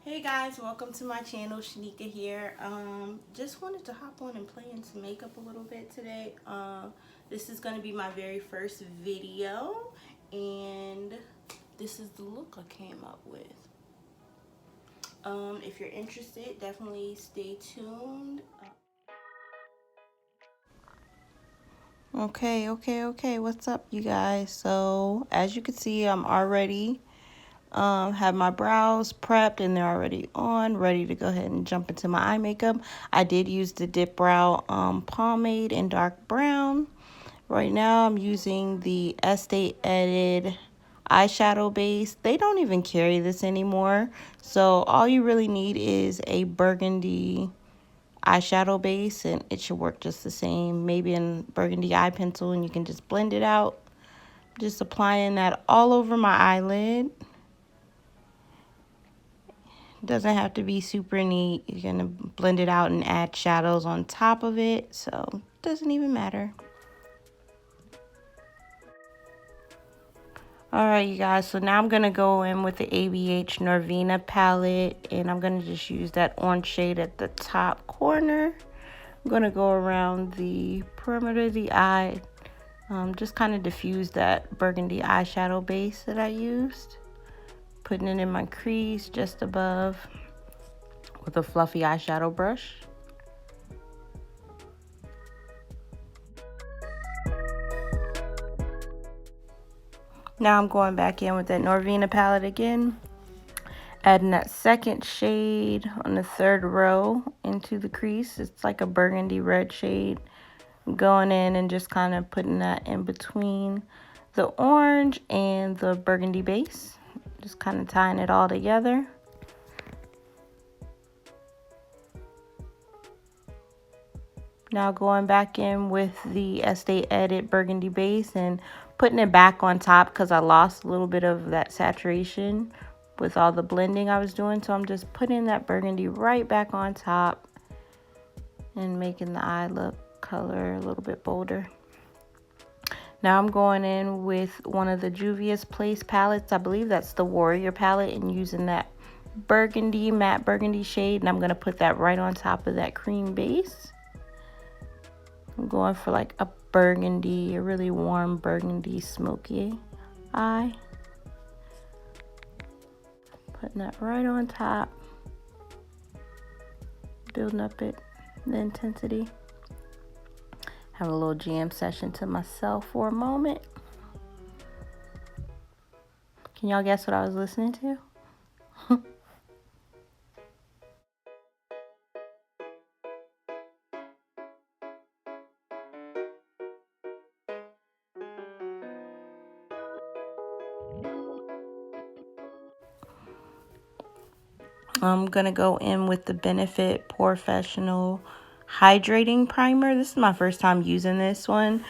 Hey guys, welcome to my channel. Shanika here. Just wanted to hop on and play into makeup a little bit today. This is going to be my very first video, and this is the look I came up with. If you're interested, definitely stay tuned. Okay. What's up, you guys? So as you can see, I'm already have my brows prepped and they're already on, ready to go ahead and jump into my eye makeup. I did use the Dip Brow pomade in dark brown. Right now I'm using the Estee Edit eyeshadow base. They don't even carry this anymore, so all you really need is a burgundy eyeshadow base and it should work just the same. Maybe in burgundy eye pencil, and you can just blend it out. Just applying that all over my eyelid. Doesn't have to be super neat. You're gonna blend it out and add shadows on top of it, so it doesn't even matter. Alright, you guys, so now I'm gonna go in with the ABH Norvina palette, and I'm gonna just use that orange shade at the top corner. I'm gonna go around the perimeter of the eye, just kind of diffuse that burgundy eyeshadow base that I used. Putting it in my crease just above with a fluffy eyeshadow brush. Now I'm going back in with that Norvina palette again, adding that second shade on the third row into the crease. It's like a burgundy red shade. Going in and just kind of putting that in between the orange and the burgundy base. Just kind of tying it all together. Now going back in with the Estee Edit burgundy base and putting it back on top because I lost a little bit of that saturation with all the blending I was doing. So I'm just putting that burgundy right back on top and making the eye look color a little bit bolder. Now I'm going in with one of the Juvia's Place palettes. I believe that's the Warrior palette, and using that burgundy, matte burgundy shade. And I'm going to put that right on top of that cream base. I'm going for like a burgundy, a really warm burgundy smoky eye. Putting that right on top. Building up the intensity. Have a little jam session to myself for a moment. Can y'all guess what I was listening to? I'm gonna go in with the Benefit Professional Hydrating Primer. This is my first time using this one.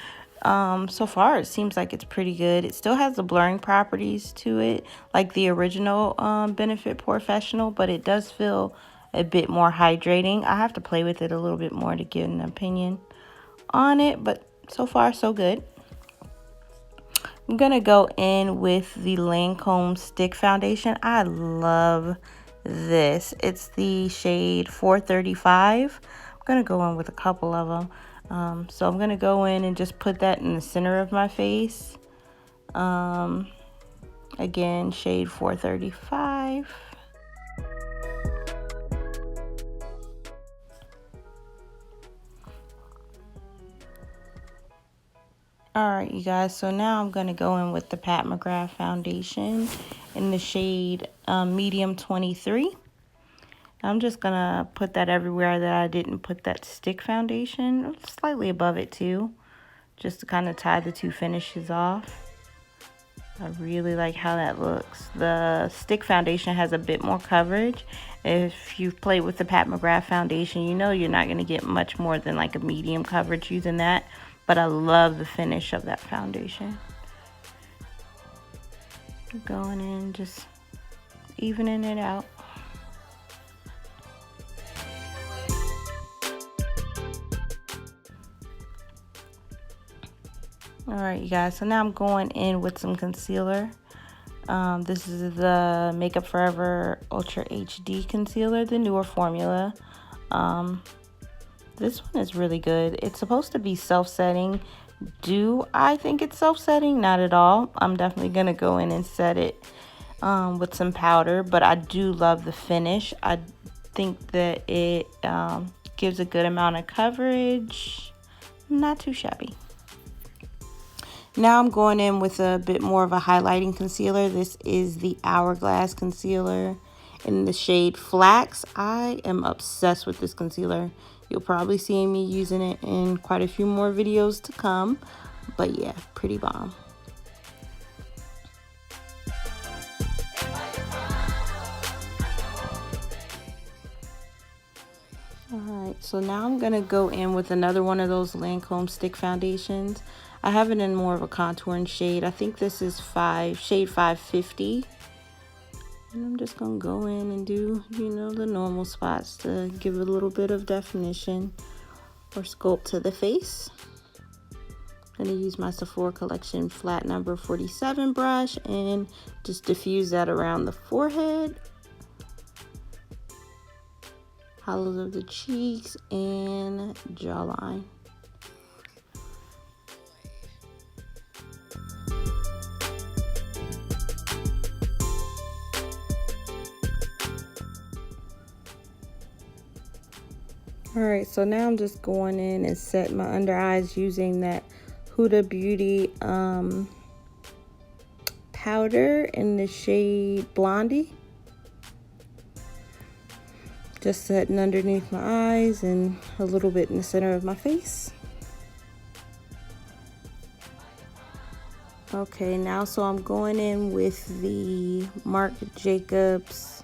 So far it seems like it's pretty good. It still has the blurring properties to it, like the original Benefit Professional, but it does feel a bit more hydrating. I have to play with it a little bit more to get an opinion on it, but so far so good. I'm gonna go in with the Lancome Stick Foundation. I love this. It's the shade 435. I'm gonna go in with a couple of them. So I'm gonna go in and just put that in the center of my face. Again, shade 435. Alright, you guys, so now I'm going to go in with the Pat McGrath foundation in the shade medium 23. I'm just going to put that everywhere that I didn't put that stick foundation, slightly above it too, just to kind of tie the two finishes off. I really like how that looks. The stick foundation has a bit more coverage. If you've played with the Pat McGrath foundation, you know you're not going to get much more than like a medium coverage using that. But I love the finish of that foundation. Going in, just evening it out. Alright, you guys, so now I'm going in with some concealer. This is the Makeup Forever Ultra HD Concealer, the newer formula. This one is really good. It's supposed to be self-setting. Do I think it's self-setting? Not at all. I'm definitely going to go in and set it with some powder, but I do love the finish. I think that it gives a good amount of coverage. Not too shabby. Now I'm going in with a bit more of a highlighting concealer. This is the Hourglass concealer in the shade Flax. I am obsessed with this concealer. You'll probably see me using it in quite a few more videos to come. But yeah, pretty bomb. Alright, so now I'm going to go in with another one of those Lancome stick foundations. I have it in more of a contouring shade. I think this is shade 550. And I'm just going to go in and do, the normal spots to give it a little bit of definition or sculpt to the face. I'm going to use my Sephora Collection flat number 47 brush and just diffuse that around the forehead, hollows of the cheeks, and jawline. Alright, so now I'm just going in and setting my under eyes using that Huda Beauty powder in the shade Blondie. Just setting underneath my eyes and a little bit in the center of my face. Okay, now so I'm going in with the Marc Jacobs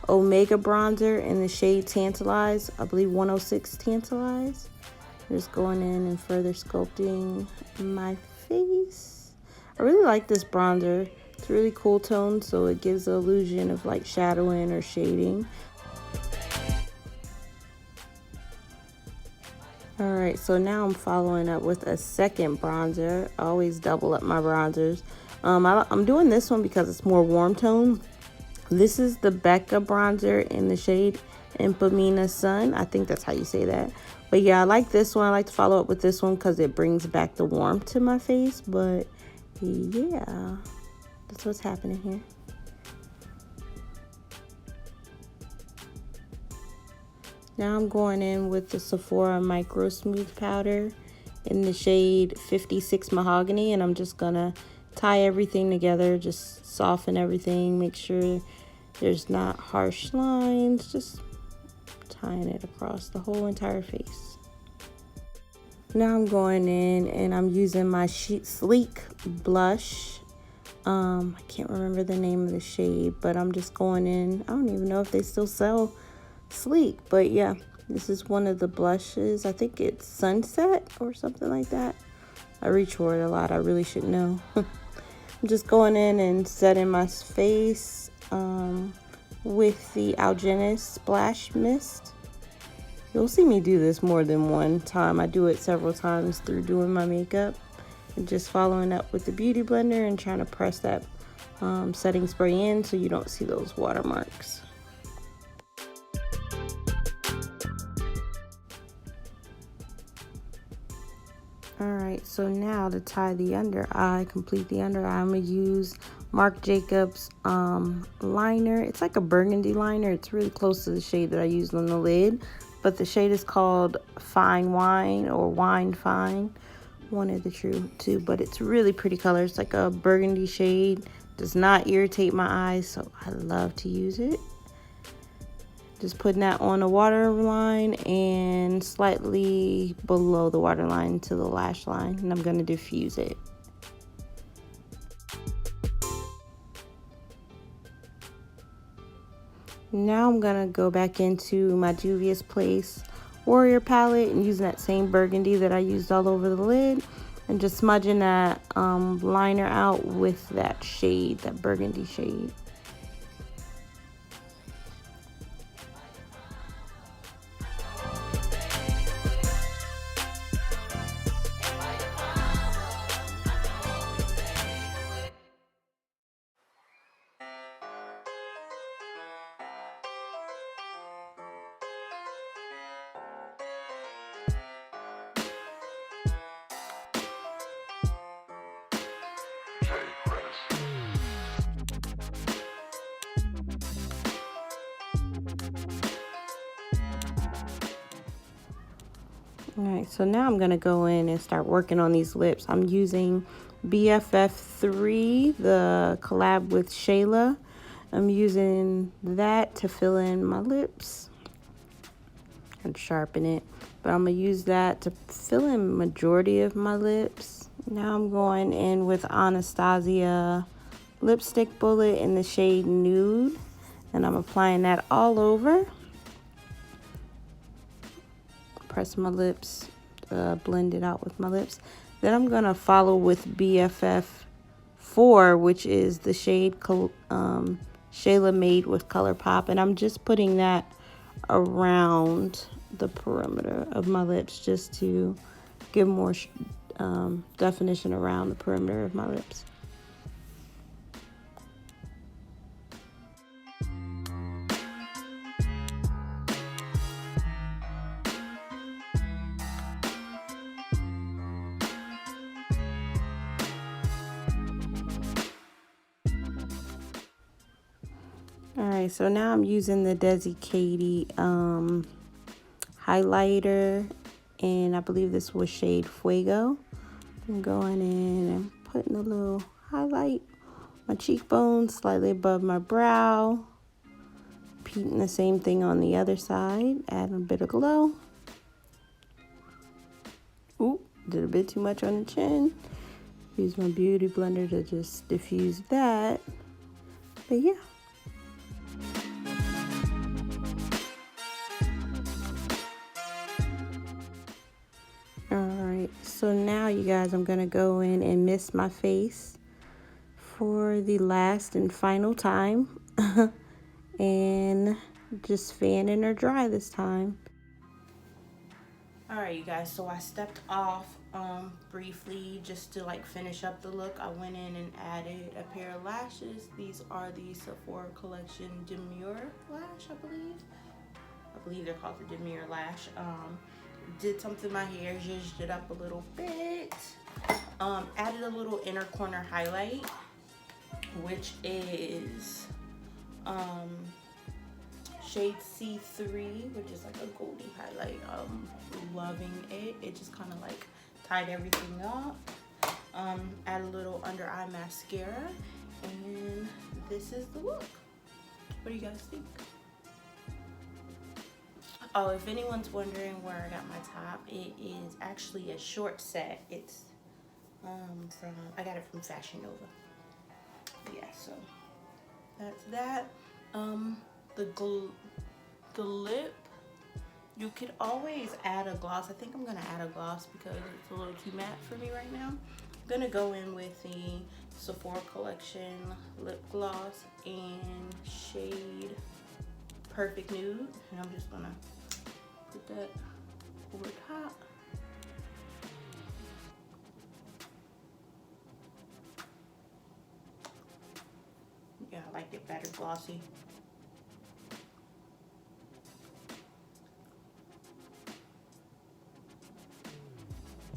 Omega bronzer in the shade Tantalize. I believe 106 Tantalize. Just going in and further sculpting my face. I really like this bronzer. It's really cool tone, so it gives the illusion of like shadowing or shading. Alright, so now I'm following up with a second bronzer. I always double up my bronzers. I'm doing this one because it's more warm tone. This is the Becca bronzer in the shade Impamina Sun. I think that's how you say that. But yeah, I like this one. I like to follow up with this one because it brings back the warmth to my face. But yeah, that's what's happening here. Now I'm going in with the Sephora Micro Smooth Powder in the shade 56 Mahogany. And I'm just going to tie everything together, just soften everything, make sure there's not harsh lines, just tying it across the whole entire face. Now I'm going in and I'm using my Sleek blush. I can't remember the name of the shade, but I'm just going in. I don't even know if they still sell Sleek, but yeah, this is one of the blushes. I think it's Sunset or something like that. I reach for it a lot. I really should know. I'm just going in and setting my face with the Algenist Splash Mist. You'll see me do this more than one time. I do it several times through doing my makeup. And just following up with the Beauty Blender and trying to press that setting spray in so you don't see those watermarks. Alright, so now to tie the under eye, complete the under eye, I'm going to use Marc Jacobs liner. It's like a burgundy liner. It's really close to the shade that I used on the lid. But the shade is called Fine Wine or Wine Fine. One of the two. But it's really pretty color. It's like a burgundy shade. Does not irritate my eyes, so I love to use it. Just putting that on the waterline and slightly below the waterline to the lash line. And I'm going to diffuse it. Now I'm going to go back into my Juvia's Place Warrior palette and using that same burgundy that I used all over the lid. And just smudging that liner out with that shade, that burgundy shade. All right, so now I'm gonna go in and start working on these lips. I'm using BFF3, the collab with Shayla. I'm using that to fill in my lips and sharpen it. But I'm gonna use that to fill in majority of my lips. Now I'm going in with Anastasia lipstick bullet in the shade Nude, and I'm applying that all over. Press my lips, blend it out with my lips. Then I'm gonna follow with BFF4, which is the shade Shayla made with ColourPop, and I'm just putting that around the perimeter of my lips just to give more definition around the perimeter of my lips. All right, so now I'm using the Desi Katy highlighter, and I believe this was shade Fuego. I'm going in and putting a little highlight my cheekbones slightly above my brow. Repeating the same thing on the other side, adding a bit of glow. Ooh, did a bit too much on the chin. Use my beauty blender to just diffuse that. But yeah. Alright, so now you guys, I'm gonna go in and mist my face for the last and final time. And just fan in or dry this time. Alright, you guys, so I stepped off briefly just to like finish up the look. I went in and added a pair of lashes. These are the Sephora Collection Demure Lash, I believe they're called the Demure Lash. Did something to my hair, zhuzhed it up a little bit. Added a little inner corner highlight, which is shade C3, which is like a goldy highlight. Loving it. It just kind of like tied everything up. Add a little under eye mascara, and this is the look. What do you guys think? Oh, if anyone's wondering where I got my top, it is actually a short set. It's I got it from Fashion Nova. Yeah, so that's that. The lip, you could always add a gloss. I think I'm gonna add a gloss because it's a little too matte for me right now. I'm gonna go in with the Sephora Collection lip gloss in shade Perfect Nude, and I'm just gonna put that over top. Yeah, I like it better glossy.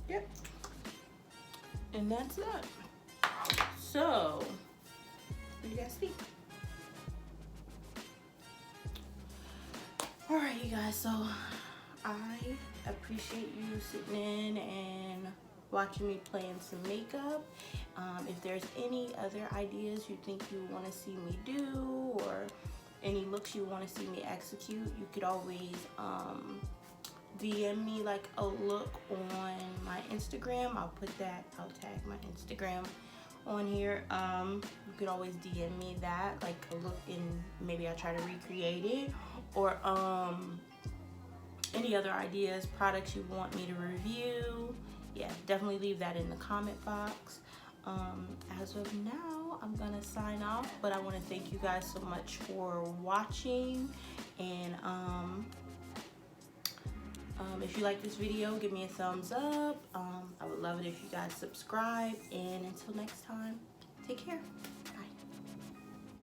Yep. And that's that. So, what do you guys think? Alright, you guys, so I appreciate you sitting in and watching me playing some makeup. If there's any other ideas you think you want to see me do, or any looks you want to see me execute, you could always DM me like a look on my Instagram. I'll tag my Instagram on here. You could always DM me that, like a look, and maybe I'll try to recreate it, or any other ideas, products you want me to review. Yeah, definitely leave that in the comment box. As of now, I'm gonna sign off, but I want to thank you guys so much for watching, and if you like this video, give me a thumbs up. I would love it if you guys subscribe, and until next time, take care.